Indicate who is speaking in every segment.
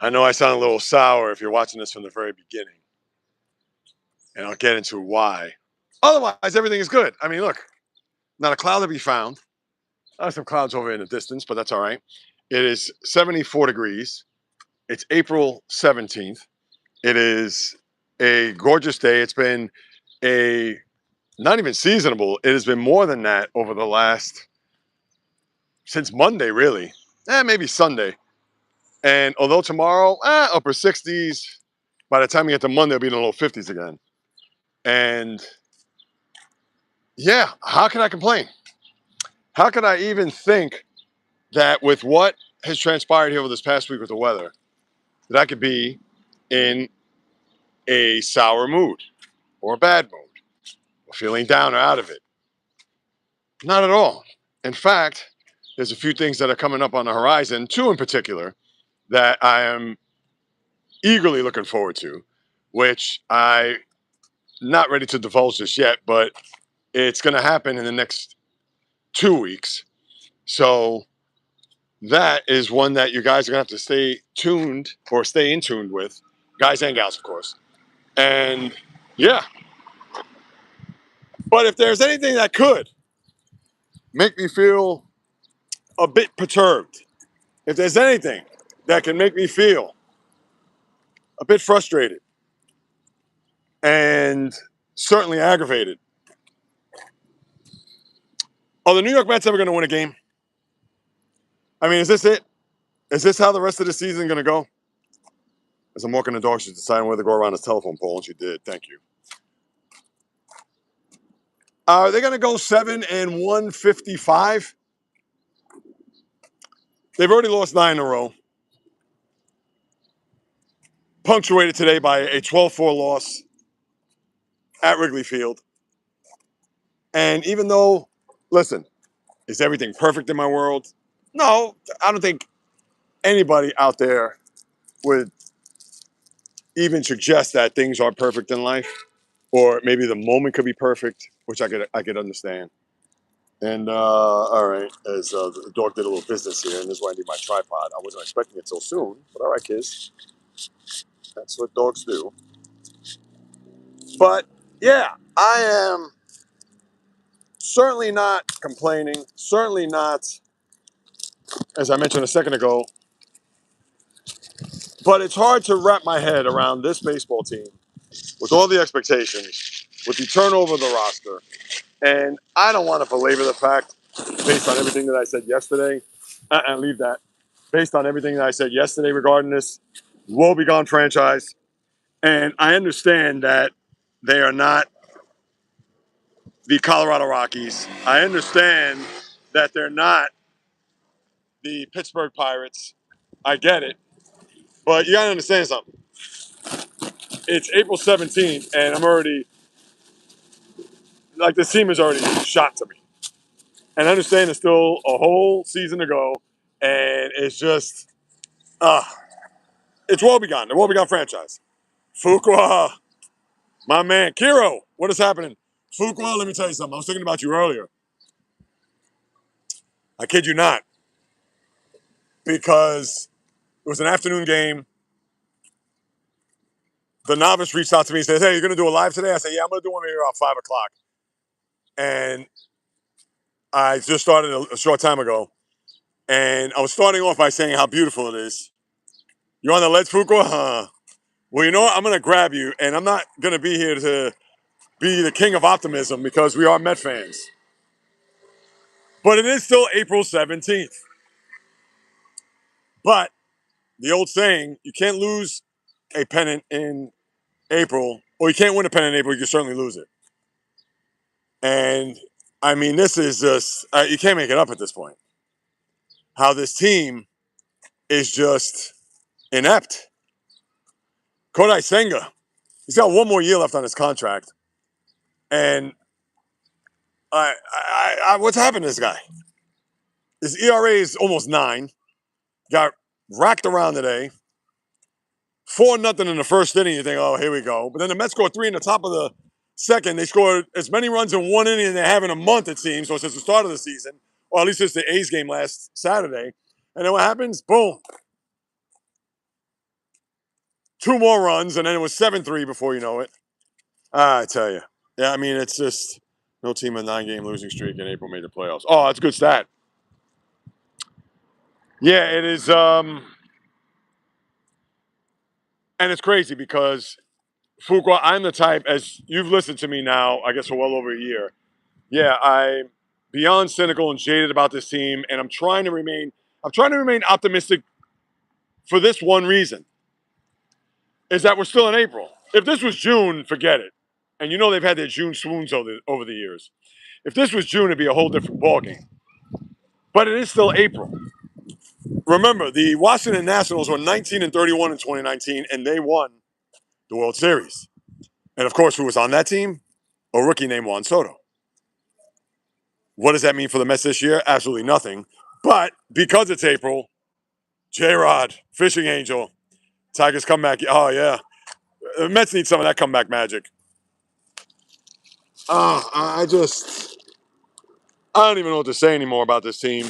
Speaker 1: I know I sound a little sour if you're watching this from the very beginning, and I'll get into why. Otherwise, everything is good. I mean, look, not a cloud to be found. Some clouds over in the distance, but that's all right. It is 74 degrees. It's April 17th. It is a gorgeous day. It's been a not even seasonable. It has been more than that over the last since Monday, really. Maybe Sunday. And although tomorrow, upper 60s, by the time we get to Monday, it'll be in the low 50s again. And yeah, how can I complain? How could I even think that with what has transpired here over this past week with the weather, that I could be in a sour mood or a bad mood or feeling down or out of it? Not at all. In fact, there's a few things that are coming up on the horizon, two in particular, that I am eagerly looking forward to, which I'm not ready to divulge this yet, but it's going to happen in the next 2 weeks. So that is one that you guys are going to have to stay tuned or stay in tune with, guys and gals, of course. And yeah, but if there's anything that could make me feel a bit perturbed, if there's anything that can make me feel a bit frustrated and certainly aggravated, are the New York Mets ever going to win a game? I mean, is this it? Is this how the rest of the season is going to go? As I'm walking the dog, she's deciding whether to go around his telephone pole, and she did. Thank you. Are they going to go 7 and 155? They've already lost 9 in a row. Punctuated today by a 12-4 loss at Wrigley Field. And even though, listen, is everything perfect in my world? No, I don't think anybody out there would even suggest that things are perfect in life, or maybe the moment could be perfect, which I could understand. And all right, as the dog did a little business here, and this is why I need my tripod. I wasn't expecting it so soon, but all right, kids, that's what dogs do. But yeah, I am certainly not complaining. Certainly not, as I mentioned a second ago. But it's hard to wrap my head around this baseball team with all the expectations, with the turnover of the roster. And I don't want to belabor the fact, based on everything that I said yesterday, leave that. Based on everything that I said yesterday regarding this woe-begone franchise. And I understand that they are not the Colorado Rockies. I understand that they're not the Pittsburgh Pirates. I get it. But you got to understand something. It's April 17th, and I'm already, like, this team is already shot to me. And I understand there's still a whole season to go, and it's just, it's woe-begone, the woe-begone franchise. Fuqua, my man. Kiro, what is happening? Fuqua, let me tell you something. I was thinking about you earlier. I kid you not. Because it was an afternoon game. The novice reached out to me and said, hey, you're going to do a live today? I said, yeah, I'm going to do one here around 5 o'clock. And I just started a short time ago. And I was starting off by saying how beautiful it is. You're on the leads, Fuqua? Huh? Well, you know what? I'm going to grab you, and I'm not going to be here to be the king of optimism because we are Met fans. But it is still April 17th. But the old saying, you can't lose a pennant in April, or you can't win a pennant in April, you can certainly lose it. And, I mean, this is just, you can't make it up at this point. How this team is just inept. Kodai Senga, he's got one more year left on his contract. And what's happened to this guy? His ERA is almost 9. Got racked around today. 4-0 in the first inning. You think, oh, here we go. But then the Mets scored 3 in the top of the second. They scored as many runs in one inning as they have in a month, it seems, or since the start of the season, or at least since the A's game last Saturday. And then what happens? Boom. 2 more runs, and then it was 7-3 before you know it. I tell you. Yeah, I mean, it's just no team in a 9-game losing streak in April made the playoffs. Oh, that's a good stat. Yeah, it is. And it's crazy because Fuqua, I'm the type, as you've listened to me now, I guess for well over a year. Yeah, I'm beyond cynical and jaded about this team, and I'm trying to remain optimistic for this one reason, is that we're still in April. If this was June, forget it. And you know they've had their June swoons over the years. If this was June, it'd be a whole different ballgame. But it is still April. Remember, the Washington Nationals were 19-31 in 2019, and they won the World Series. And of course, who was on that team? A rookie named Juan Soto. What does that mean for the Mets this year? Absolutely nothing. But because it's April, J-Rod, Fishing Angel, Tigers comeback. Oh, yeah. The Mets need some of that comeback magic. I don't even know what to say anymore about this team.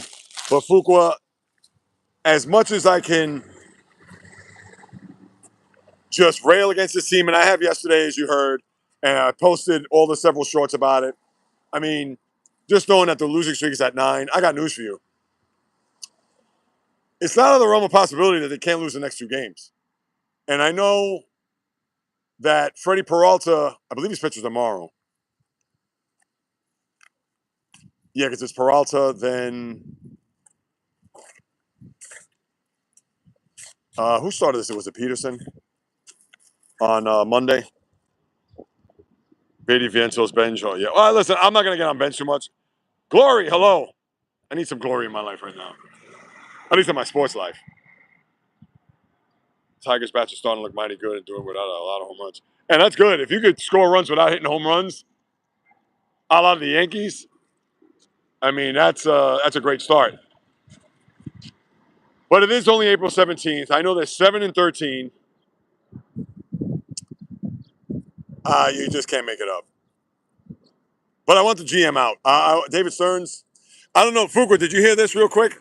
Speaker 1: But Fuqua, as much as I can just rail against this team, and I have yesterday, as you heard, and I posted all the several shorts about it. I mean, just knowing that the losing streak is at 9, I got news for you. It's not out of the realm of possibility that they can't lose the next 2 games. And I know that Freddie Peralta, I believe his pitches tomorrow. Yeah, because it's Peralta, then who started this? Was it Peterson on Monday? Beatty Vientos bench. Oh, yeah. Well, listen, I'm not going to get on bench too much. Glory, hello. I need some glory in my life right now. At least in my sports life. Tigers bats are starting to look mighty good and doing it without a lot of home runs. And that's good. If you could score runs without hitting home runs, a la the Yankees, I mean, that's a great start. But it is only April 17th. I know they're 7-13. You just can't make it up. But I want the GM out. David Stearns. I don't know, Fuqua, did you hear this real quick?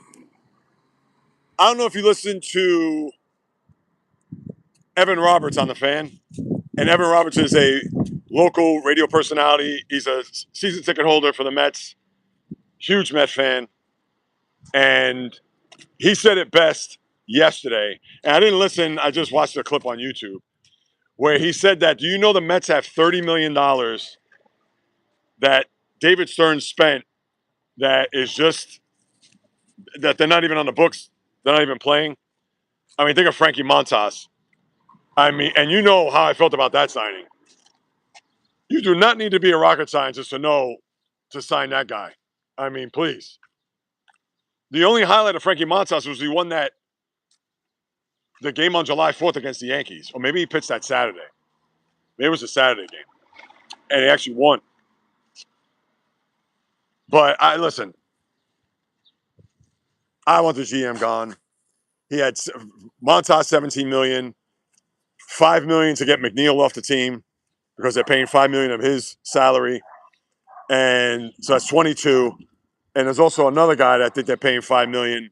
Speaker 1: I don't know if you listened to Evan Roberts on The Fan. And Evan Roberts is a local radio personality. He's a season ticket holder for the Mets. Huge Met fan. And he said it best yesterday. And I didn't listen. I just watched a clip on YouTube where he said that, do you know the Mets have $30 million that David Stearns spent that is just, that they're not even on the books. They're not even playing. I mean, think of Frankie Montas. I mean, and you know how I felt about that signing. You do not need to be a rocket scientist to know to sign that guy. I mean, please. The only highlight of Frankie Montas was he won the game on July 4th against the Yankees. Or maybe he pitched that Saturday. Maybe it was a Saturday game. And he actually won. But listen, I want the GM gone. He had Montas $17 million, $5 million to get McNeil off the team because they're paying $5 million of his salary. And so that's 22. And there's also another guy that I think they're paying $5 million.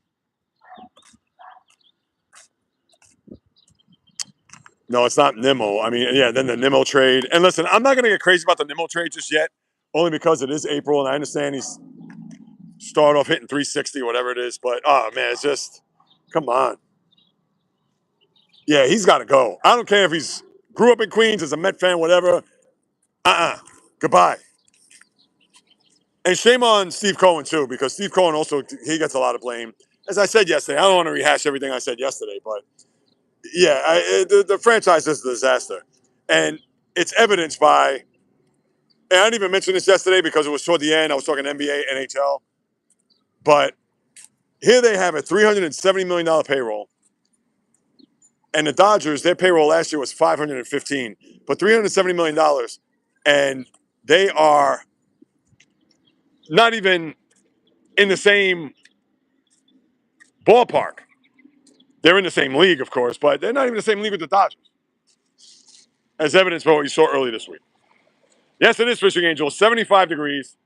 Speaker 1: No, it's not Nimmo. I mean, yeah, then the Nimmo trade. And listen, I'm not going to get crazy about the Nimmo trade just yet, only because it is April, and I understand he's started off hitting 360, whatever it is. But, oh, man, it's just, come on. Yeah, he's got to go. I don't care if he's grew up in Queens, as a Met fan, whatever. Goodbye. And shame on Steve Cohen, too, because Steve Cohen also, he gets a lot of blame. As I said yesterday, I don't want to rehash everything I said yesterday, but yeah, the franchise is a disaster. And it's evidenced by, and I didn't even mention this yesterday because it was toward the end. I was talking NBA, NHL. But here they have a $370 million payroll. And the Dodgers, their payroll last year was $515, but $370 million. And they are not even in the same ballpark. They're in the same league, of course, but they're not even in the same league with the Dodgers, as evidenced by what you saw earlier this week. Yes, it is Fishing Angel, 75 degrees,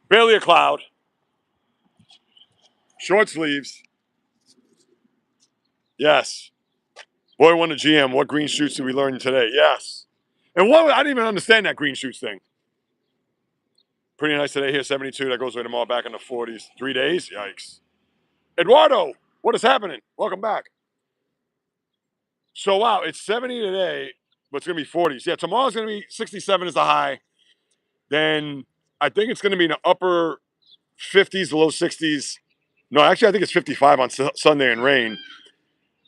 Speaker 1: barely a cloud, short sleeves. Yes. Boy, won the GM. What green shoots did we learn today? Yes. And what I didn't even understand that green shoots thing. Pretty nice today here, 72. That goes away tomorrow, back in the 40s. 3 days? Yikes. Eduardo, what is happening? Welcome back. So, wow, it's 70 today, but it's going to be 40s. Yeah, tomorrow's going to be 67 is the high. Then I think it's going to be in the upper 50s, low 60s. No, actually, I think it's 55 on Sunday and rain.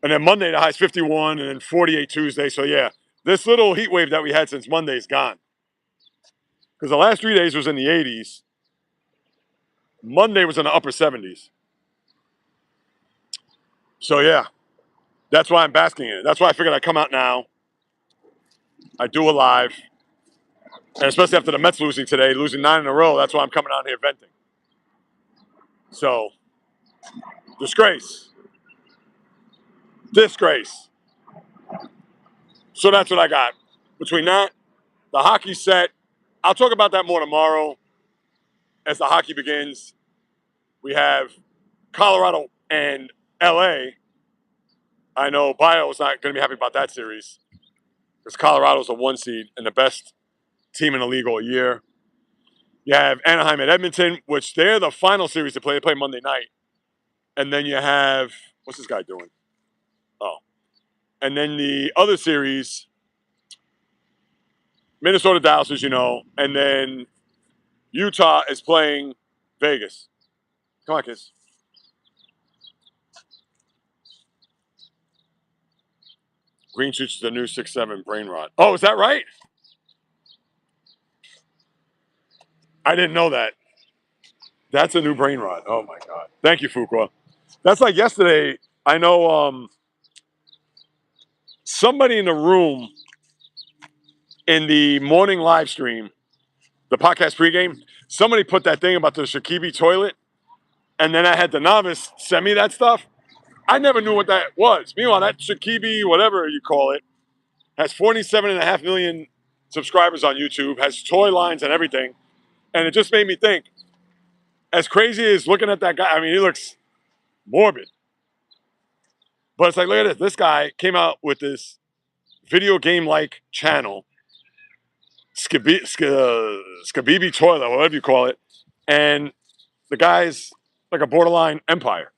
Speaker 1: And then Monday, the high is 51, and then 48 Tuesday. So, yeah, this little heat wave that we had since Monday is gone. Because the last 3 days was in the 80s. Monday was in the upper 70s. So, yeah, that's why I'm basking in it. That's why I figured I'd come out now. I do a live. And especially after the Mets losing today, losing 9 in a row, that's why I'm coming out here venting. So, disgrace. Disgrace. So that's what I got. Between that, the hockey set, I'll talk about that more tomorrow as the hockey begins. We have Colorado and LA. I know Bio's not going to be happy about that series because Colorado's a 1 seed and the best team in the league all year. You have Anaheim and Edmonton, which they're the final series to play. They play Monday night. And then you have, what's this guy doing? Oh. And then the other series, Minnesota Dallas, as you know, and then Utah is playing Vegas. Come on, kids. Green shoots is the new 6'7" brain rot. Oh, is that right? I didn't know that. That's a new brain rot. Oh my God. Thank you, Fuqua. That's like yesterday. I know somebody in the room in the morning live stream, the podcast pregame, somebody put that thing about the Shakibi toilet, and then I had the novice send me that stuff. I never knew what that was. Meanwhile, that Shakibi, whatever you call it, has 47.5 million subscribers on YouTube, has toy lines and everything. And it just made me think, as crazy as looking at that guy, I mean, he looks morbid. But it's like, look at this. This guy came out with this video game-like channel, Skabibi Toilet, whatever you call it. And the guy's like a borderline empire.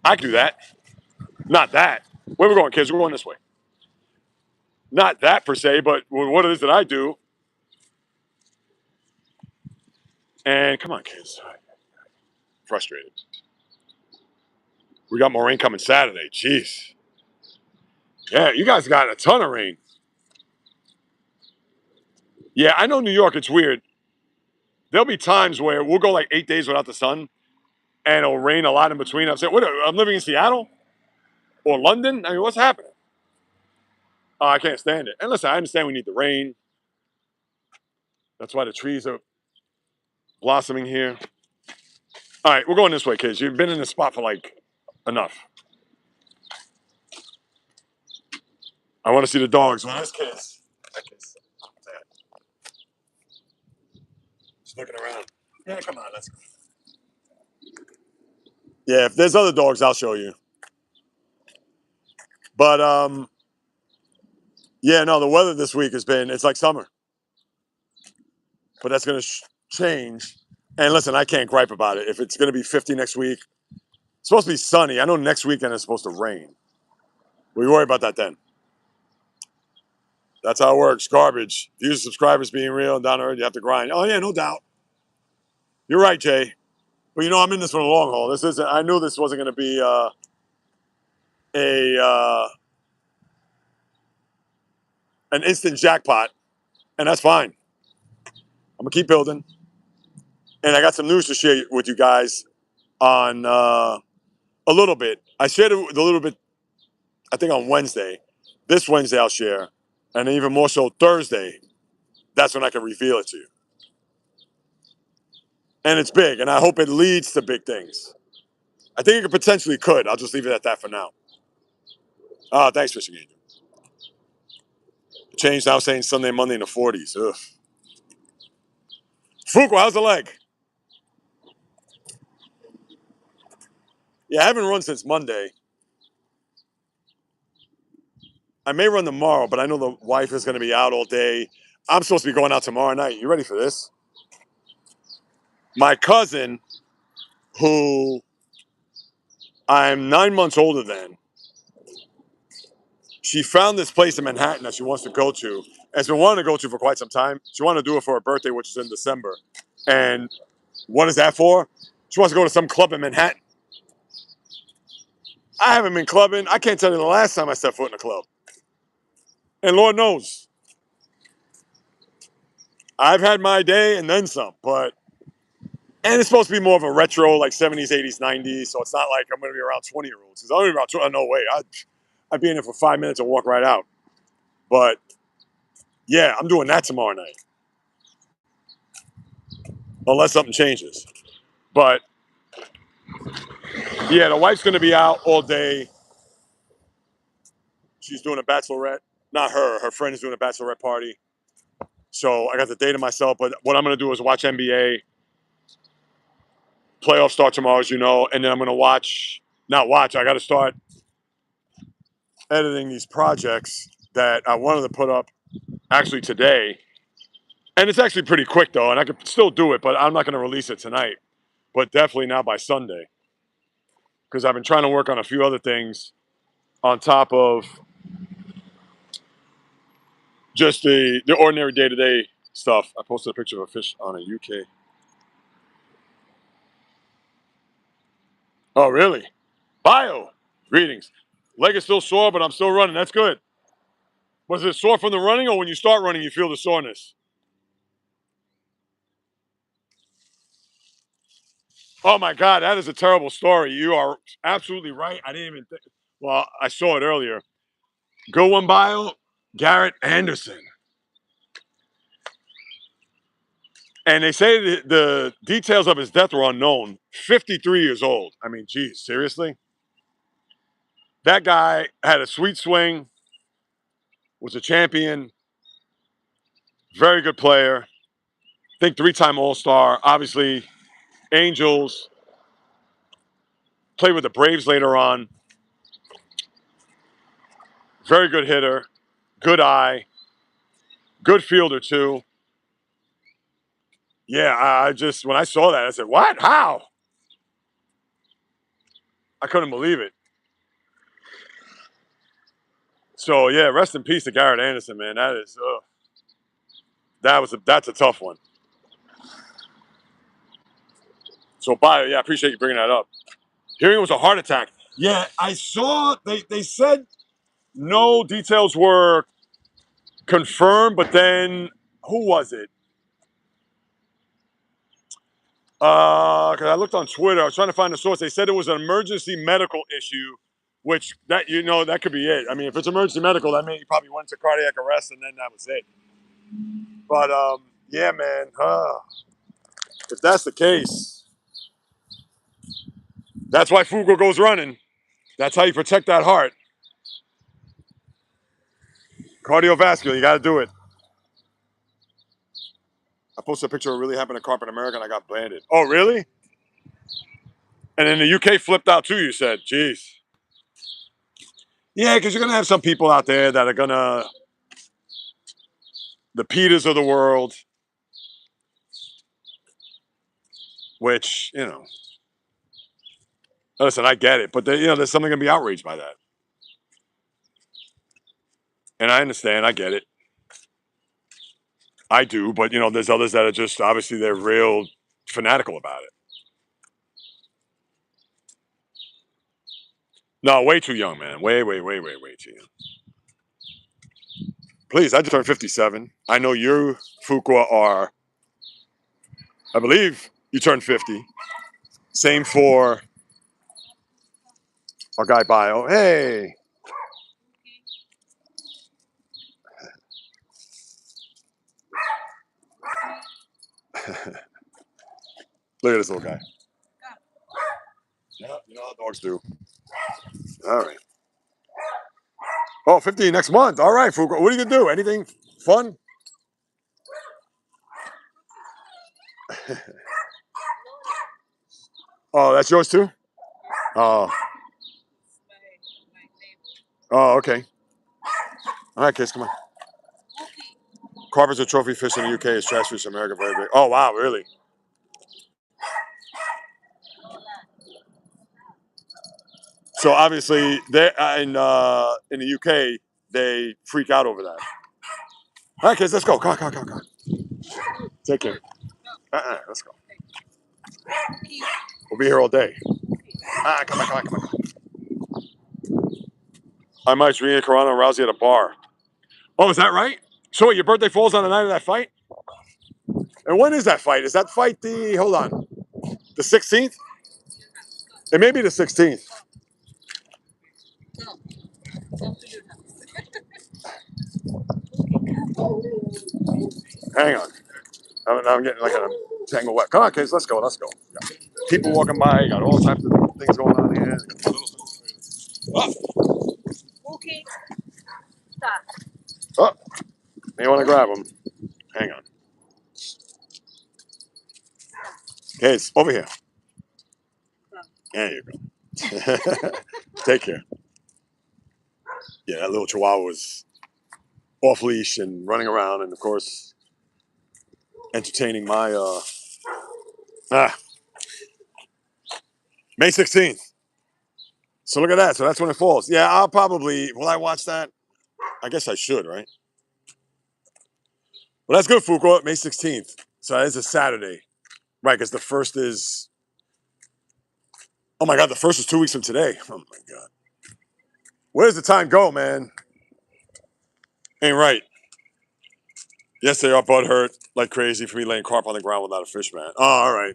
Speaker 1: I could do that. Not that. Where we going, kids? We're going this way. Not that per se, but what it is that I do. And come on, kids. Frustrated. We got more rain coming Saturday. Jeez. Yeah, you guys got a ton of rain. Yeah, I know New York, it's weird. There'll be times where we'll go like 8 days without the sun, and it'll rain a lot in between. I'm saying, what? I'm living in Seattle or London. I mean, what's happening? Oh, I can't stand it. And listen, I understand we need the rain. That's why the trees are blossoming here. All right, we're going this way, kids. You've been in this spot for like enough. I want to see the dogs. Well, that's kids. Just looking around. Yeah, come on, let's go. Yeah, if there's other dogs, I'll show you. But yeah, no, the weather this week has been, it's like summer. But that's going to change. And listen, I can't gripe about it. If it's going to be 50 next week, it's supposed to be sunny. I know next weekend it's supposed to rain. We worry about that then. That's how it works. Garbage. Views, subscribers being real and down to earth, you have to grind. Oh, yeah, no doubt. You're right, Jay. But you know, I'm in this for the long haul. This isn't, I knew this wasn't going to be an instant jackpot. And that's fine. I'm going to keep building. And I got some news to share with you guys on a little bit. I shared it a little bit, I think, on Wednesday. This Wednesday I'll share. And even more so Thursday. That's when I can reveal it to you. And it's big. And I hope it leads to big things. I think it potentially could. I'll just leave it at that for now. Thanks, Fishing Angel. Change now saying Sunday, Monday in the 40s. Ugh. Fuqua, how's the leg? Yeah, I haven't run since Monday. I may run tomorrow, but I know the wife is going to be out all day. I'm supposed to be going out tomorrow night. You ready for this? My cousin, who I'm 9 months older than, she found this place in Manhattan that she wants to go to. And she's been wanting to go to for quite some time. She wanted to do it for her birthday, which is in December. And what is that for? She wants to go to some club in Manhattan. I haven't been clubbing. I can't tell you the last time I stepped foot in a club. And Lord knows, I've had my day and then some. But and it's supposed to be more of a retro, like 70s, 80s, 90s. So it's not like I'm going to be around 20-year-olds. Because I'm going to be around 20. No way. I'd be in there for 5 minutes and walk right out. But yeah, I'm doing that tomorrow night. Unless something changes. But yeah, the wife's going to be out all day. She's doing a bachelorette. Not her. Her friend is doing a bachelorette party. So I got the day to myself. But what I'm going to do is watch NBA. Playoffs start tomorrow, as you know. And then I'm going to I got to start editing these projects that I wanted to put up actually today. And it's actually pretty quick, though. And I could still do it, but I'm not going to release it tonight. But definitely not by Sunday. Because I've been trying to work on a few other things on top of just the ordinary day-to-day stuff. I posted a picture of a fish on a UK. Oh, really? Bio. Greetings. Leg is still sore, but I'm still running. That's good. Was it sore from the running, or when you start running, you feel the soreness? Oh, my God. That is a terrible story. You are absolutely right. I didn't even think. Well, I saw it earlier. Go one bio, Garrett Anderson. And they say the details of his death are unknown. 53 years old. I mean, geez, seriously? That guy had a sweet swing, was a champion, very good player. I think 3-time All-Star. Obviously, Angels. Played with the Braves later on. Very good hitter. Good eye. Good fielder, too. Yeah, I just, when I saw that, I said, what? How? I couldn't believe it. So, yeah, rest in peace to Garrett Anderson, man. That is, that's a tough one. So, Bio, yeah, I appreciate you bringing that up. Hearing it was a heart attack. Yeah, I saw, they said no details were confirmed, but then, who was it? Because I looked on Twitter. I was trying to find the source. They said it was an emergency medical issue, which that could be it. I mean, if it's emergency medical, that means he probably went to cardiac arrest and then that was it. But yeah, man. If that's the case, that's why Fugo goes running. That's how you protect that heart. Cardiovascular, you got to do it. I posted a picture of what really happened in corporate America and I got banded. Oh, really? And then the UK flipped out too, you said. Jeez. Yeah, because you're going to have some people out there that are going to, the Peters of the world, which, listen, I get it. But, there's something going to be outraged by that. And I understand. I get it. I do. But, there's others that are just, obviously, they're real fanatical about it. No, way too young, man. Way, way, way, way, way too young. Please, I just turned 57. I know you, Fuqua, are, I believe you turned 50. Same for our guy Bio. Hey. Look at this little guy. Yeah, you know how dogs do. All right. Oh, 50 next month. All right, Fuqua. What are you going to do? Anything fun? Oh, that's yours too? Oh. Oh, okay. All right, kids, come on. Carpets are trophy fish in the UK. Is trash fish in America very big? Oh wow, really? So obviously, they in the UK they freak out over that. All right, kids, let's go. Come on, come on, come on, come on. Take care. Let's go. We'll be here all day. Come on, come on, come on. I might read Carano and Rousey at a bar. Oh, is that right? So wait, your birthday falls on the night of that fight? And when is that fight? Is that fight the, hold on, the 16th? It may be the 16th. Hang on. I'm getting like a tangle wet. Come on, kids, let's go, let's go. Yeah. People walking by, got all types of things going on here. Oh, oh, you want to grab them? Hang on. Kids, over here. There you go. Take care. Yeah, that little chihuahua was off leash and running around, and of course, entertaining my May 16th. So look at that. So that's when it falls. Yeah, I'll probably, will I watch that? I guess I should, right? Well, that's good, Fuqua. May 16th. So that is a Saturday. Right, because the first is, oh my God, the first is 2 weeks from today. Oh my God. Where does the time go, man? Ain't right. Yes, they are butthurt like crazy for me laying carp on the ground without a fish, man. Oh, all right.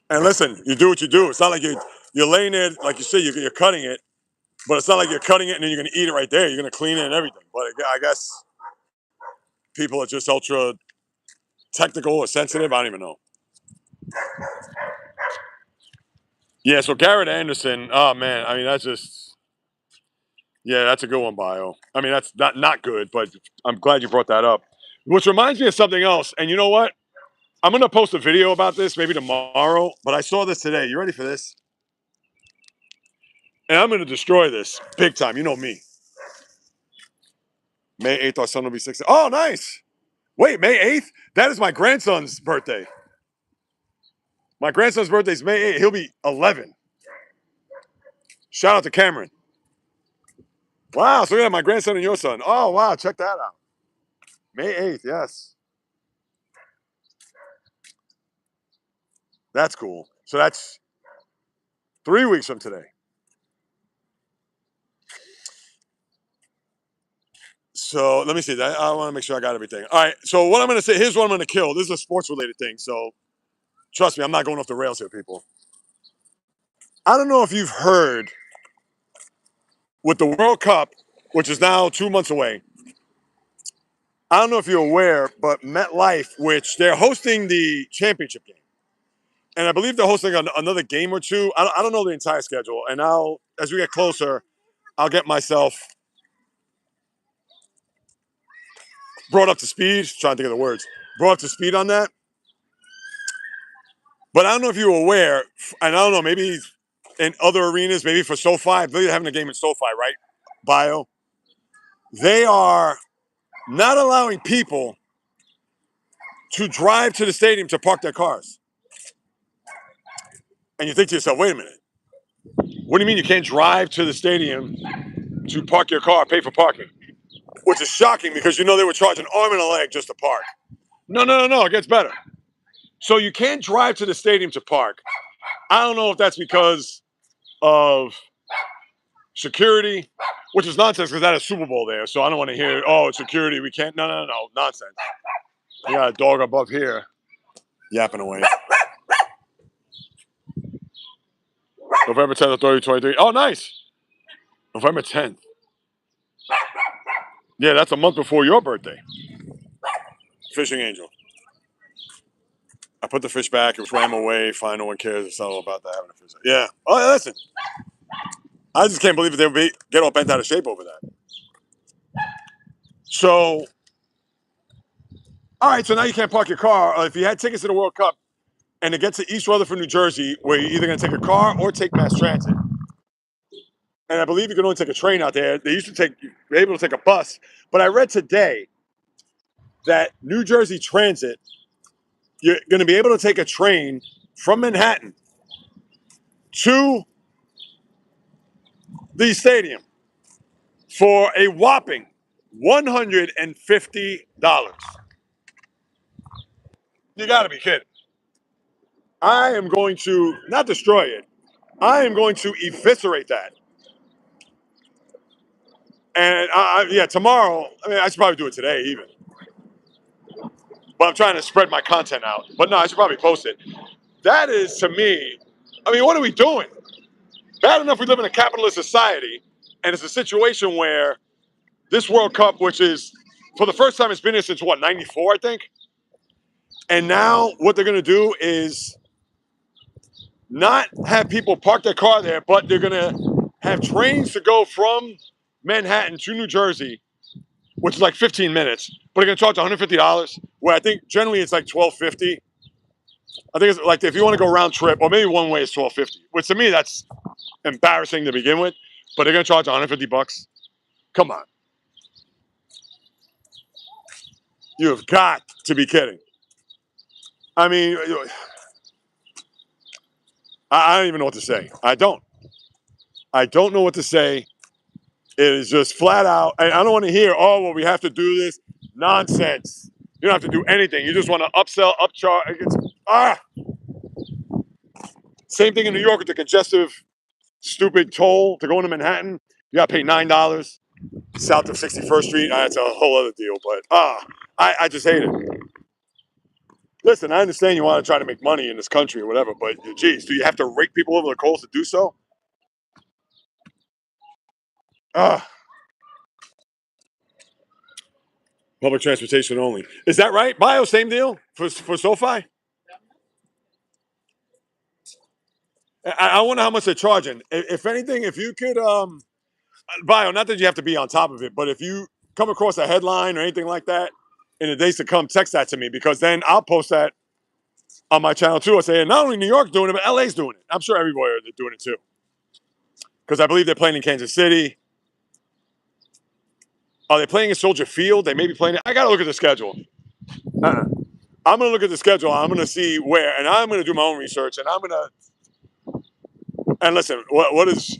Speaker 1: And listen, you do what you do. It's not like you're laying there, like you say, you're cutting it, but it's not like you're cutting it and then you're going to eat it right there. You're going to clean it and everything. But I guess people are just ultra technical or sensitive. I don't even know. Yeah, so Garrett Anderson, oh man, I mean, that's just, yeah, that's a good one, Bio. I mean, that's not good, but I'm glad you brought that up. Which reminds me of something else. And you know what? I'm going to post a video about this maybe tomorrow, but I saw this today. You ready for this? And I'm going to destroy this big time. You know me. May 8th, our son will be 16. Oh, nice. Wait, May 8th? That is my grandson's birthday. My grandson's birthday is May 8th. He'll be 11. Shout out to Cameron. Wow, so yeah, my grandson and your son. Oh, wow, check that out. May 8th, yes. That's cool. So that's 3 weeks from today. So let me see. I want to make sure I got everything. All right, so what I'm going to say, here's what I'm going to kill. This is a sports-related thing, so trust me, I'm not going off the rails here, people. I don't know if you've heard with the World Cup, which is now 2 months away. I don't know if you're aware, but MetLife, which they're hosting the championship game, and I believe they're hosting another game or two. I don't know the entire schedule, and as we get closer, I'll get myself brought up to speed. Trying to think of the words. Brought up to speed on that. But I don't know if you're aware, and I don't know, maybe in other arenas, maybe for SoFi, they're having a game in SoFi, right? Bio. They are not allowing people to drive to the stadium to park their cars. And you think to yourself, wait a minute. What do you mean you can't drive to the stadium to park your car, pay for parking? Which is shocking because you know they were charging arm and a leg just to park. No. It gets better. So you can't drive to the stadium to park. I don't know if that's because of security, which is nonsense because that is Super Bowl there. So I don't want to hear, oh, it's security. We can't. No. Nonsense. You got a dog above here yapping away. November 10th, 2023. Oh, nice. November 10th. Yeah, that's a month before your birthday. Fishing Angel. I put the fish back. It swam away. Fine, no one cares. It's not all about that having a fish. Yeah. Oh, listen. I just can't believe that they would get all bent out of shape over that. So, all right. So now you can't park your car. If you had tickets to the World Cup and to get to East Rutherford, New Jersey, where you're either going to take a car or take mass transit, and I believe you can only take a train out there. They used to be able to take a bus, but I read today that New Jersey Transit, you're going to be able to take a train from Manhattan to the stadium for a whopping $150. You got to be kidding. I am going to not destroy it. I am going to eviscerate that. And yeah, tomorrow, I mean, I should probably do it today even. But I'm trying to spread my content out. But no, I should probably post it. That is, to me, I mean, what are we doing? Bad enough we live in a capitalist society, and it's a situation where this World Cup, which is, for the first time, it's been here since, what, 94, I think? And now what they're going to do is not have people park their car there, but they're going to have trains to go from Manhattan to New Jersey, which is like 15 minutes, but they're going to charge $150, where I think generally it's like $12.50. I think it's like if you want to go round trip, or maybe one way is $12.50, which to me that's embarrassing to begin with, but they're going to charge $150. Come on. You have got to be kidding. I mean, I don't even know what to say. I don't know what to say. It is just flat out. And I don't want to hear, oh, well, we have to do this. Nonsense. You don't have to do anything. You just want to upsell, upcharge. Same thing in New York with the congestive, stupid toll to go into Manhattan. You got to pay $9 south of 61st Street. That's a whole other deal. But I just hate it. Listen, I understand you want to try to make money in this country or whatever, but geez, do you have to rake people over the coals to do so? Public transportation only. Is that right? Bio, same deal for SoFi? I wonder how much they're charging. If anything, if you could, Bio, not that you have to be on top of it, but if you come across a headline or anything like that in the days to come, text that to me, because then I'll post that on my channel too. I say, not only New York's doing it, but LA's doing it. I'm sure everywhere they're doing it too. Because I believe they're playing in Kansas City. Are they playing in Soldier Field? They may be playing it. I got to look at the schedule. I'm going to look at the schedule. I'm going to see where, and I'm going to do my own research, and I'm going to, and listen, what is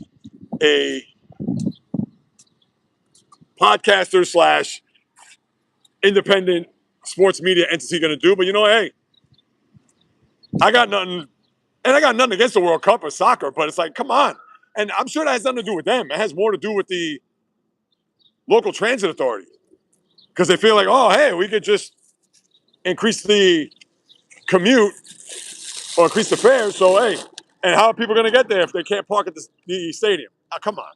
Speaker 1: a podcaster / independent sports media entity going to do? But you know, hey, I got nothing, and I got nothing against the World Cup or soccer, but it's like, come on. And I'm sure that has nothing to do with them. It has more to do with the local transit authority, because they feel like, oh, hey, we could just increase the commute or increase the fares. So, hey, and how are people going to get there if they can't park at the stadium? Oh, come on.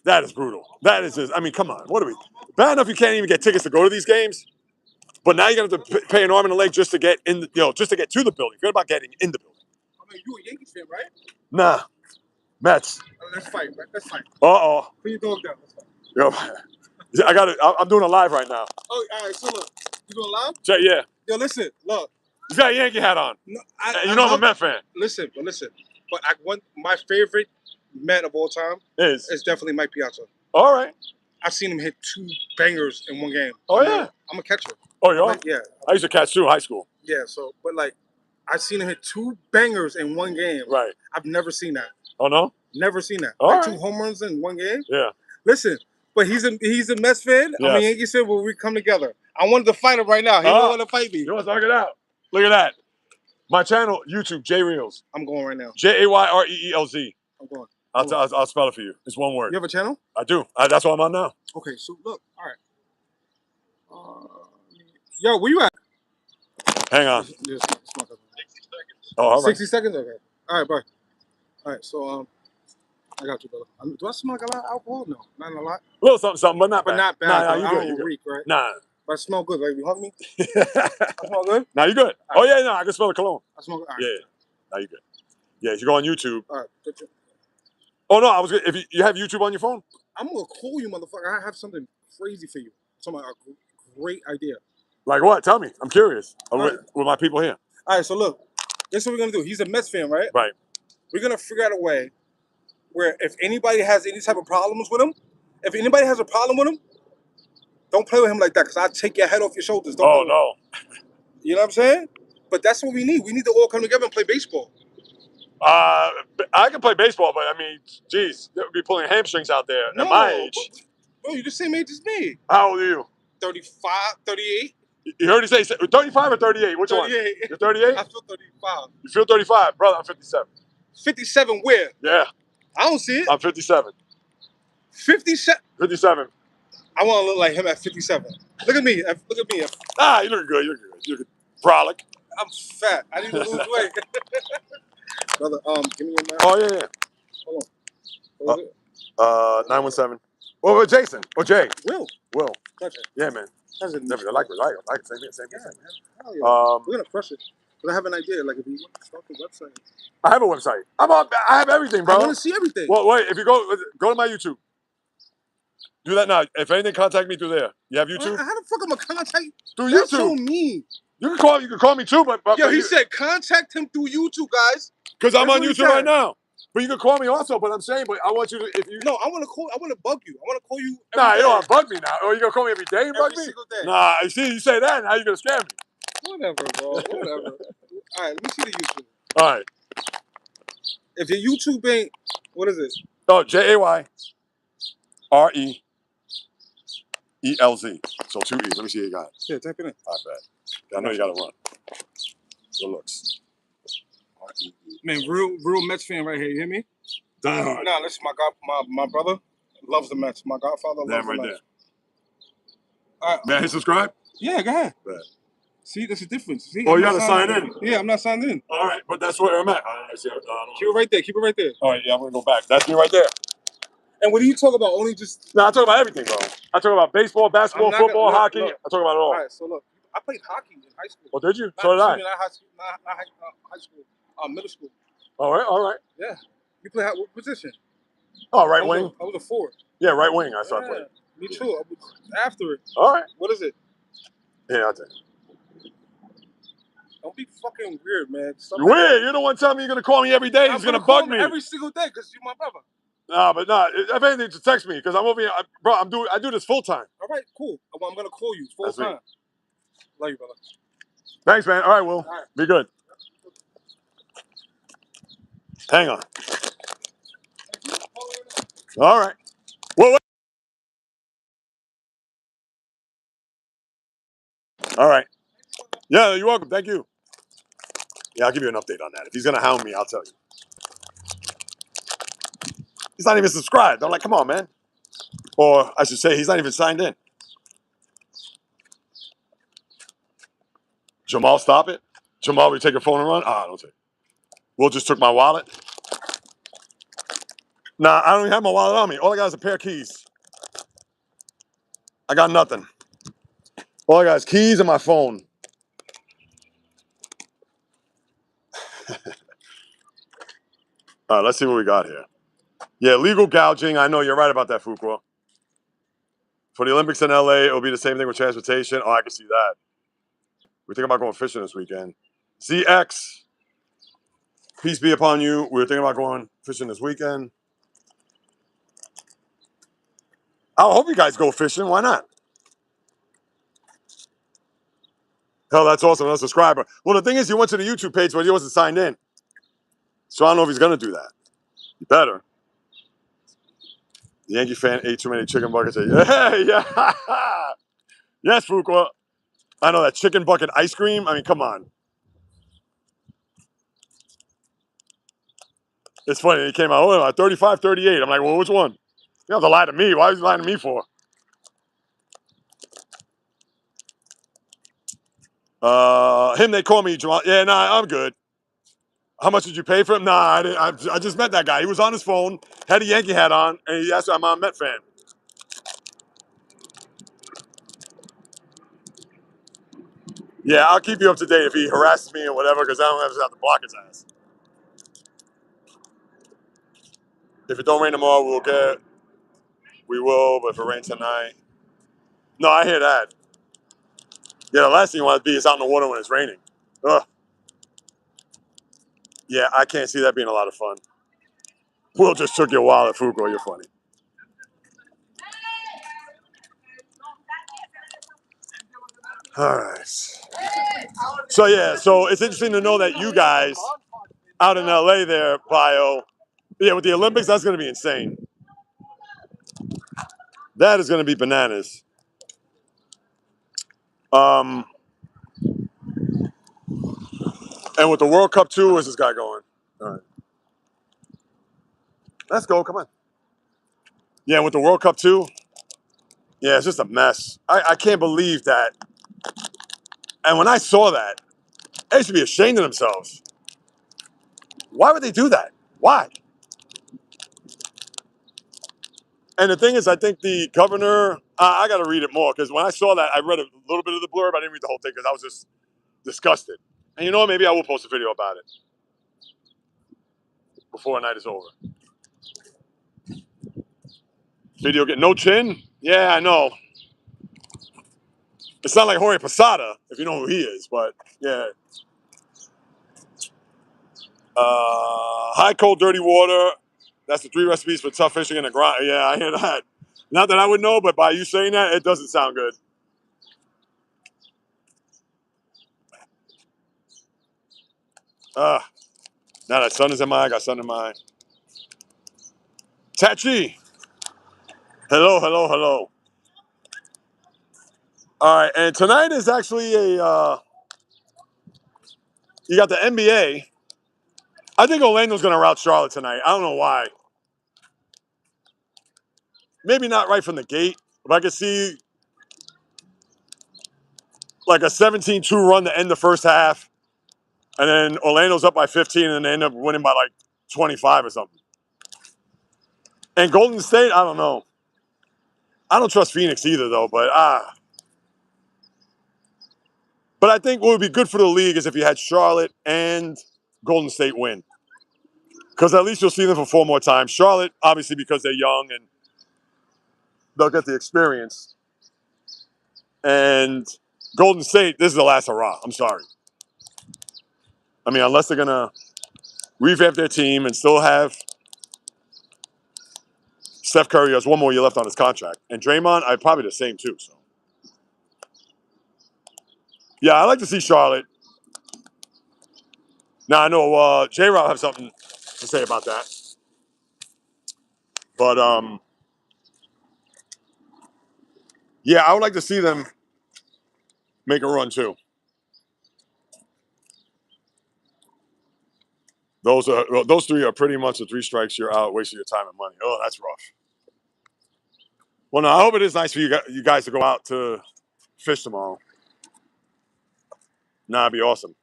Speaker 1: That is brutal. That is just, I mean, come on. What are we? Bad enough you can't even get tickets to go to these games, but now you're going to have to pay an arm and a leg just to get in, just to get to the building. Forget about getting in the building.
Speaker 2: I mean, you a Yankees fan, right?
Speaker 1: Nah. Mets.
Speaker 2: Oh, let's fight, right? Let's fight.
Speaker 1: Uh-oh.
Speaker 2: Put your dog down. Let's fight.
Speaker 1: Yo, I got it. I'm doing a live right now.
Speaker 2: Oh, all right. So look, you doing live?
Speaker 1: Yeah.
Speaker 2: Yo, listen, look.
Speaker 1: He's got a Yankee hat on.
Speaker 2: No,
Speaker 1: I'm a Met fan.
Speaker 2: Listen. But my favorite Met of all time is definitely Mike Piazza.
Speaker 1: All right.
Speaker 2: I've seen him hit 2 bangers in one game.
Speaker 1: Oh, yeah.
Speaker 2: I'm a catcher.
Speaker 1: Oh, you are?
Speaker 2: Yeah.
Speaker 1: I used to catch too in high school.
Speaker 2: Yeah, so, but like, I've seen him hit 2 bangers in one game.
Speaker 1: Right.
Speaker 2: I've never seen that.
Speaker 1: Oh, no?
Speaker 2: Never seen that.
Speaker 1: All
Speaker 2: like
Speaker 1: right.
Speaker 2: 2 home runs in one game?
Speaker 1: Yeah.
Speaker 2: Listen, but he's a Mets fan. Yes. I'm a Yankees fan, but we come together. I wanted to fight him right now. He don't want to fight me.
Speaker 1: You want to talk it out? Look at that. My channel, YouTube, JAYREELZ.
Speaker 2: I'm going right now.
Speaker 1: JAYREELZ.
Speaker 2: I'm going.
Speaker 1: I'll spell it for you. It's one word.
Speaker 2: You have a channel?
Speaker 1: I do. That's what I'm on now.
Speaker 2: Okay, so look. All right. Yo, where you at?
Speaker 1: Hang on.
Speaker 2: 60 seconds.
Speaker 1: Oh, all right.
Speaker 2: 60 seconds? Okay. All right, bye. All right, so I got you, brother. Do I smell like a lot of alcohol? No, not a lot.
Speaker 1: A little something, but not bad.
Speaker 2: Not bad.
Speaker 1: Nah,
Speaker 2: you good. You're weak, right?
Speaker 1: Nah.
Speaker 2: But I smell good. Like, you hug me? I smell good?
Speaker 1: Nah, you good. All right. Oh, yeah, no, I can smell the cologne.
Speaker 2: I smell good. All right.
Speaker 1: Yeah. Nah, you good. Yeah, if you go on YouTube.
Speaker 2: All right. Good.
Speaker 1: Oh, no, I was good. If you have YouTube on your phone?
Speaker 2: I'm going to call you, motherfucker. I have something crazy for you. Something, a great idea.
Speaker 1: Like what? Tell me. I'm curious. With my people here.
Speaker 2: All right, so look. This is what we're going to do. He's a Mets fan, right?
Speaker 1: Right.
Speaker 2: We're gonna figure out a way where if anybody has any type of problems with him, if anybody has a problem with him, don't play with him like that, because I'll take your head off your shoulders. Don't play with him.
Speaker 1: no.
Speaker 2: You know what I'm saying? But that's what we need. We need to all come together and play baseball.
Speaker 1: I can play baseball, but I mean, geez, they would be pulling hamstrings out there at my age.
Speaker 2: Bro, you're the same age as me.
Speaker 1: How old are you?
Speaker 2: 35, 38?
Speaker 1: You heard he say 35 or 38? Which
Speaker 2: 38.
Speaker 1: one? You're 38?
Speaker 2: I feel 35.
Speaker 1: You feel 35? Brother, I'm 57.
Speaker 2: 57 where?
Speaker 1: Yeah.
Speaker 2: I don't see it.
Speaker 1: I'm 57.
Speaker 2: 57?
Speaker 1: 57.
Speaker 2: I want to look like him at 57. Look at me. Look at me.
Speaker 1: Ah, you look good. You look good. You look brolic.
Speaker 2: I'm fat. I need to lose weight. Brother, give me your map.
Speaker 1: Oh, yeah.
Speaker 2: Hold on. What is it?
Speaker 1: 917. Oh, Jason. Oh, Jay.
Speaker 2: Will. Gotcha.
Speaker 1: Yeah, man. Definitely. I like it. Same here.
Speaker 2: Hell yeah. We're going to crush it. But I have an idea. Like, if you want to start the website.
Speaker 1: I have a website. I have everything, bro.
Speaker 2: I want to see everything.
Speaker 1: Well, wait. If you go to my YouTube. Do that now. If anything, contact me through there. You have YouTube?
Speaker 2: How the fuck am I contact?
Speaker 1: Through
Speaker 2: That's
Speaker 1: YouTube.
Speaker 2: so mean.
Speaker 1: You can call me too, but
Speaker 2: yo, he said contact him through YouTube, guys.
Speaker 1: Because I'm on YouTube right now. But you can call me also. But I'm saying, but I want you to, if you.
Speaker 2: No, I want to bug you. I want to call you.
Speaker 1: Nah, you don't want to bug me now. Or you gonna call me every day and bug me?
Speaker 2: Every single day.
Speaker 1: Nah, you see, you say that, now you gonna scare me.
Speaker 2: Whatever, bro. Whatever. All right, let me see the YouTube.
Speaker 1: All right.
Speaker 2: If your YouTube ain't, what is it?
Speaker 1: Oh, JAYREELZ. So 2 E's. Let me see what you got.
Speaker 2: Yeah, type it in.
Speaker 1: Not bad. I know you gotta run. Good looks.
Speaker 2: Man, real Mets fan right here. You hear me?
Speaker 1: Die hard.
Speaker 2: Nah, this is my brother loves the Mets. My godfather loves the Mets.
Speaker 1: There.
Speaker 2: All right.
Speaker 1: May I hit subscribe?
Speaker 2: Yeah, go ahead.
Speaker 1: Bad.
Speaker 2: See, that's the difference. See,
Speaker 1: Oh, you gotta sign in.
Speaker 2: Yeah, I'm not signed in.
Speaker 1: All right, but that's where I'm at.
Speaker 2: Keep it right there. Keep it right there.
Speaker 1: All right, yeah, I'm gonna go back. That's me right there.
Speaker 2: And what do you talk about? Only just.
Speaker 1: No, I talk about everything, bro. I talk about baseball, basketball, football, hockey. I talk about it all.
Speaker 2: All right, so look, I played hockey in high school.
Speaker 1: Oh, did you? So did I.
Speaker 2: Not high school. Not high school. Middle school.
Speaker 1: All right.
Speaker 2: Yeah. You play what position?
Speaker 1: Oh, right wing.
Speaker 2: I was a forward.
Speaker 1: Yeah, right wing. I started playing.
Speaker 2: Me too. I was after it.
Speaker 1: All right.
Speaker 2: What is it?
Speaker 1: Yeah, I'll tell you.
Speaker 2: Don't be fucking weird, man.
Speaker 1: You're weird. You're the one telling me you're gonna call me every day. He's gonna bug me
Speaker 2: every single day because you're my brother.
Speaker 1: Nah, but nah. If anything, just text me because I'm over here, bro. I do this full time.
Speaker 2: All right, cool. Well, I'm gonna call you full time. Love you, brother.
Speaker 1: Thanks, man. All right, Will. All right. Be good. Hang on. All right. Well, wait. All right. Yeah, you're welcome. Thank you. Yeah, I'll give you an update on that. If he's gonna hound me, I'll tell you. He's not even subscribed. I'm like, come on, man. Or I should say, he's not even signed in. Jamal, stop it. Jamal, we take your phone and run? Ah, don't take it. Will just took my wallet. Nah, I don't even have my wallet on me. All I got is a pair of keys. I got nothing. All I got is keys and my phone. All right, let's see what we got here. Yeah, legal gouging. I know you're right about that, Fuqua. For the Olympics in LA, it'll be the same thing with transportation. Oh, I can see that. We're thinking about going fishing this weekend. ZX, peace be upon you. We're thinking about going fishing this weekend. I hope you guys go fishing. Why not? Hell, that's awesome. Another subscriber. Well, the thing is, he went to the YouTube page, but he wasn't signed in. So I don't know if he's going to do that. He better. The Yankee fan ate too many chicken buckets. Yeah. Yes, Fuqua. I know that chicken bucket ice cream. I mean, come on. It's funny. He came out, oh, 35, 38. I'm like, well, which one? You don't have to lie to me. Why are you lying to me for? Him, they call me Jamal. Yeah, nah, I'm good. How much did you pay for him? Nah, I just met that guy. He was on his phone, had a Yankee hat on, and he asked me, I'm a Met fan. Yeah, I'll keep you up to date if he harasses me or whatever, because I don't have to block his ass. If it don't rain tomorrow, we will, but if it rains tonight. No, I hear that. Yeah, the last thing you want to be is out in the water when it's raining. Ugh. Yeah, I can't see that being a lot of fun. Will just took your wallet, Fugo. You're funny. All right. So yeah, so it's interesting to know that you guys out in LA there, Bio. Yeah, with the Olympics, that's going to be insane. That is going to be bananas. Um, and with the World Cup too, where's this guy going? All right, let's go. Come on. Yeah, with the World Cup too. Yeah, it's just a mess. I can't believe that. And when I saw that, they should be ashamed of themselves. Why would they do that? Why? And the thing is, I think the governor, I got to read it more because when I saw that, I read a little bit of the blurb. I didn't read the whole thing because I was just disgusted. And you know what? Maybe I will post a video about it before the night is over. Video get no chin? Yeah, I know. It's not like Jorge Posada, if you know who he is, but yeah. High, cold, dirty water. That's the 3 recipes for tough fishing in the grind. Yeah, I hear that. Not that I would know, but by you saying that, it doesn't sound good. Now that sun is in my eye, I got sun in my eye. Tachi. Hello, hello, hello. All right, and tonight is actually you got the NBA. I think Orlando's going to rout Charlotte tonight. I don't know why. Maybe not right from the gate, but I could see like a 17-2 run to end the first half, and then Orlando's up by 15, and they end up winning by like 25 or something. And Golden State, I don't know. I don't trust Phoenix either, though, but I think what would be good for the league is if you had Charlotte and Golden State win. Because at least you'll see them for 4 more times. Charlotte, obviously, because they're young and they'll get the experience. And Golden State, this is the last hurrah. I'm sorry. I mean, unless they're going to revamp their team and still have Steph Curry has 1 more year left on his contract. And Draymond, probably the same too. So, yeah, I like to see Charlotte. Now, I know J-Rob will have something to say about that. But, yeah, I would like to see them make a run too. Those 3 are pretty much the 3 strikes you're out, wasting your time and money. Oh, that's rough. Well, no, I hope it is nice for you guys to go out to fish tomorrow. Nah, it'd be awesome.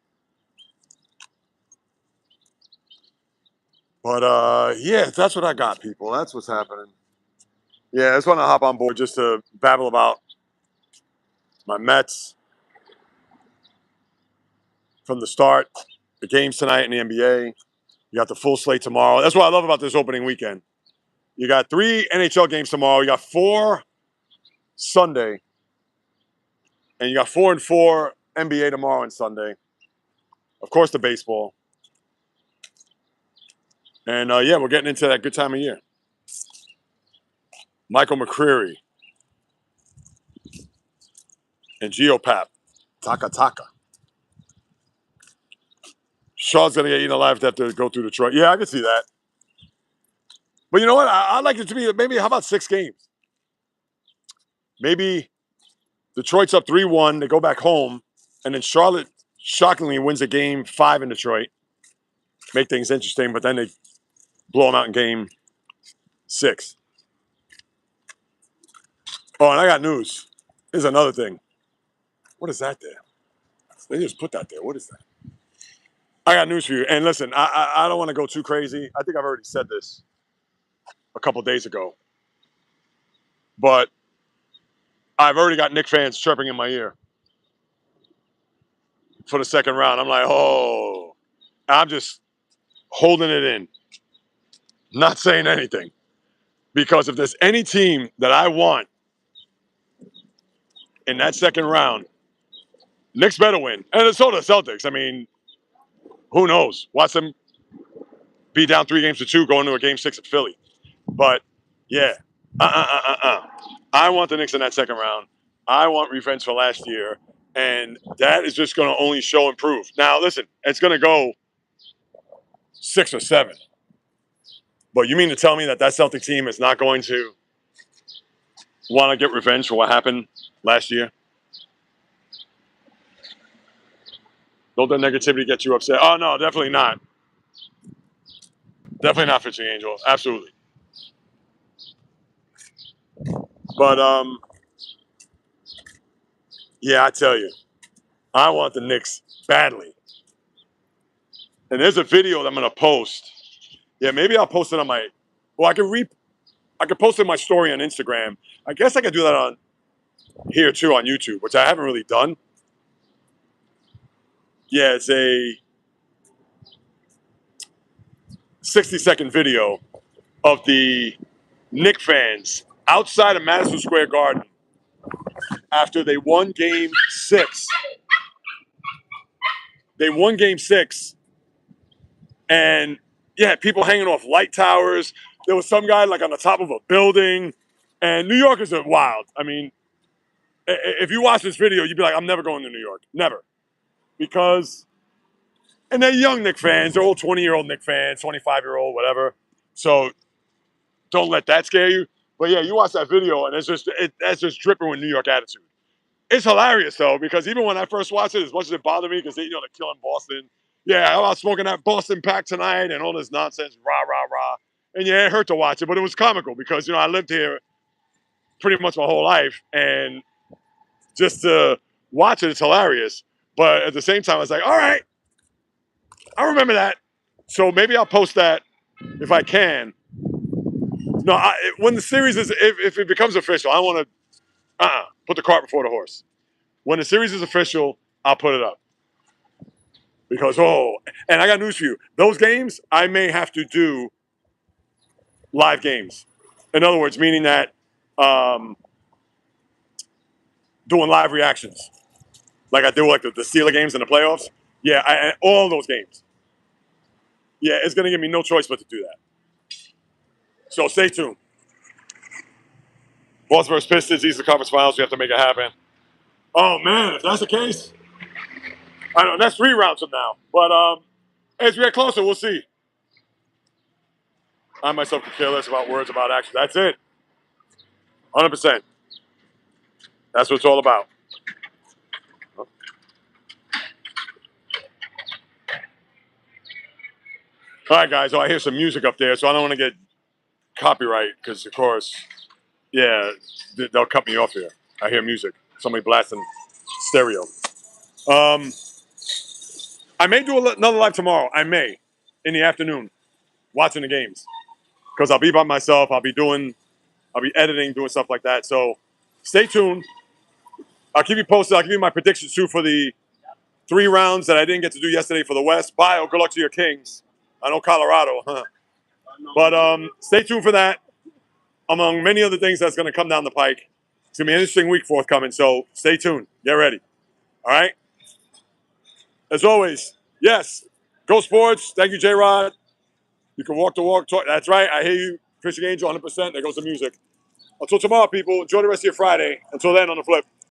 Speaker 1: But yeah, that's what I got, people. That's what's happening. Yeah, I just want to hop on board just to babble about my Mets from the start, the games tonight in the NBA. You got the full slate tomorrow. That's what I love about this opening weekend. You got 3 NHL games tomorrow. You got 4 Sunday, and you got 4 and 4 NBA tomorrow and Sunday. Of course, the baseball. And yeah, we're getting into that good time of year. Michael McCreary and Geopap. Taka Taka. Shaw's going to get eaten alive to have to go through Detroit. Yeah, I can see that. But you know what? I'd like it to be maybe, how about 6 games? Maybe Detroit's up 3-1. They go back home. And then Charlotte, shockingly, wins a game 5 in Detroit. Make things interesting. But then they blow them out in game 6. Oh, and I got news. Here's another thing. What is that there? They just put that there. What is that? I got news for you. And listen, I don't want to go too crazy. I think I've already said this a couple days ago. But I've already got Knicks fans chirping in my ear for the second round. I'm like, oh. I'm just holding it in. Not saying anything. Because if there's any team that I want in that second round, Knicks better win. And so do the Celtics. I mean, who knows? Watch them be down 3-2, going to a game 6 at Philly. But yeah, I want the Knicks in that second round. I want revenge for last year, and that is just going to only show and prove. Now, listen, it's going to go 6 or 7. But you mean to tell me that Celtic team is not going to want to get revenge for what happened last year? Don't that negativity get you upset? Oh, no, definitely not. Definitely not Fitching Angel. Absolutely. But, yeah, I tell you, I want the Knicks badly. And there's a video that I'm going to post. Yeah, maybe I'll post it on my, well, I could post it in my story on Instagram. I guess I could do that on here too on YouTube, which I haven't really done. Yeah, it's a 60-second video of the Knicks fans outside of Madison Square Garden after they won Game 6. They won Game 6, and yeah, people hanging off light towers. There was some guy like on the top of a building, and New Yorkers are wild. I mean, if you watch this video, you'd be like, I'm never going to New York. Never. Because, and they're young Knicks fans. They're all 20-year-old Knicks fans, 25-year-old, whatever. So don't let that scare you. But yeah, you watch that video, and that's just dripping with New York attitude. It's hilarious, though, because even when I first watched it, as much as it bothered me, because they're killing Boston. Yeah, how about smoking that Boston pack tonight and all this nonsense, rah, rah, rah. And yeah, it hurt to watch it, but it was comical because, I lived here pretty much my whole life, and just to watch it, it's hilarious. But at the same time, I was like, all right, I remember that. So maybe I'll post that if I can. No, when the series is, if it becomes official, I want to put the cart before the horse. When the series is official, I'll put it up. Because, and I got news for you. Those games, I may have to do live games. In other words, meaning that doing live reactions. Like I do like the Steeler games in the playoffs. Yeah, all those games. Yeah, it's going to give me no choice but to do that. So stay tuned. Bulls versus Pistons, Eastern Conference Finals. We have to make it happen. Oh, man, if that's the case, I don't know. That's 3 rounds from now. But as we get closer, we'll see. I myself could care less about words, about actions. That's it. 100%. That's what it's all about. All right, guys. I hear some music up there, so I don't want to get copyright because, of course, yeah, they'll cut me off here. I hear music. Somebody blasting stereo. I may do another live tomorrow. I may, in the afternoon, watching the games. Because I'll be by myself. I'll be editing, doing stuff like that. So stay tuned. I'll keep you posted. I'll give you my predictions, too, for the 3 rounds that I didn't get to do yesterday for the West. Bio, good luck to your Kings. I know Colorado. But stay tuned for that. Among many other things that's going to come down the pike. It's going to be an interesting week forthcoming. So stay tuned. Get ready. All right? As always, yes, go sports. Thank you, J-Rod. You can walk the walk. Talk. That's right. I hear you, Fishing Angel, 100%. There goes the music. Until tomorrow, people, enjoy the rest of your Friday. Until then, on the flip.